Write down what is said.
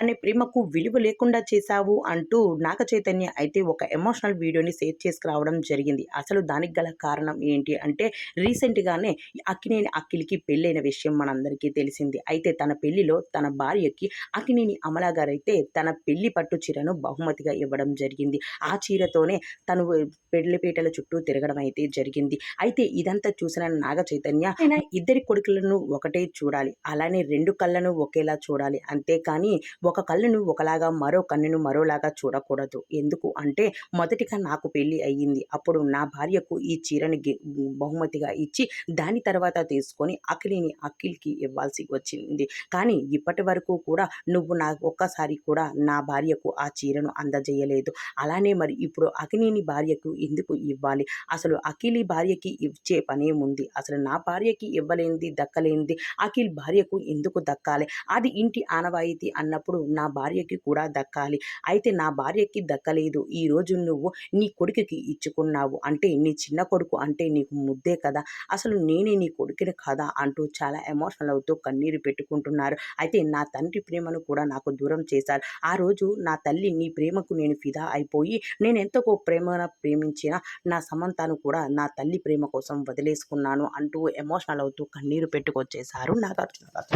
అనే ప్రేమకు విలువ లేకుండా చేశావు అంటూ నాగ చైతన్య అయితే ఒక ఎమోషనల్ వీడియోని షేర్ చేసుకురావడం జరిగింది. అసలు దానికి గల కారణం ఏంటి అంటే రీసెంట్‌గానే అక్కినేని అఖిల్‌కి పెళ్ళైన విషయం మనందరికీ తెలిసింది. అయితే తన పెళ్లిలో తన భార్యకి అక్కినేని అమల గారైతే తన పెళ్లి పట్టు చీరను బహుమతిగా ఇవ్వడం జరిగింది. ఆ చీరతోనే తను పెళ్లి పీటల చుట్టూ తిరగడం అయితే జరిగింది. అయితే ఇదంతా చూసిన నాగ చైతన్య ఆయన ఇద్దరి కొడుకులను ఒకటే చూడాలి. అలానే 2 కళ్ళను ఒకేలా చూడాలి. అంతేకానీ ఒక కళ్ళును ఒకలాగా మరో కన్నును మరోలాగా చూడకూడదు. ఎందుకు అంటే మొదటిగా నాకు పెళ్లి అయ్యింది. అప్పుడు నా భార్యకు ఈ చీరని బహుమతిగా ఇచ్చి దాని తర్వాత తీసుకొని అఖిల్‌కి ఇవ్వాల్సి వచ్చింది. కానీ ఇప్పటి వరకు కూడా నువ్వు ఒక్కసారి కూడా నా భార్యకు ఆ చీరను అందజేయలేదు. అలానే మరి ఇప్పుడు అఖిలేని భార్యకు ఎందుకు ఇవ్వాలి? అసలు అఖిల్ భార్యకి ఇచ్చే పనేముంది? అసలు నా భార్యకి ఇవ్వలేనిది, దక్కలేనిది అఖిల్ భార్యకు ఎందుకు దక్కాలి? అది ఇంటి ఆనవాయితీ అన్నప్పుడు నా భార్యకి కూడా దక్కాలి. అయితే నా భార్యకి దక్కలేదు. ఈరోజు నువ్వు నీ కొడుకుకి ఇచ్చుకున్నావు. అంటే నీ చిన్న కొడుకు అంటే నీకు ముద్దే కదా! అసలు నేనే నీ కొడుకుని కదా! అంటూ చాలా ఎమోషనల్ అవుతూ కన్నీరు పెట్టుకుంటున్నారు. అయితే నా తండ్రి ప్రేమను కూడా నాకు దూరం చేశారు. ఆ రోజు నా తల్లి నీ ప్రేమకు నేను ఫిదా అయిపోయి నేనెంతో ప్రేమించిన నా సమంతను కూడా నా తల్లి ప్రేమ కోసం వదిలేసుకున్నాను అంటూ ఎమోషనల్ అవుతూ కన్నీరు పెట్టుకొచ్చేశారు నాగార్జున గారు.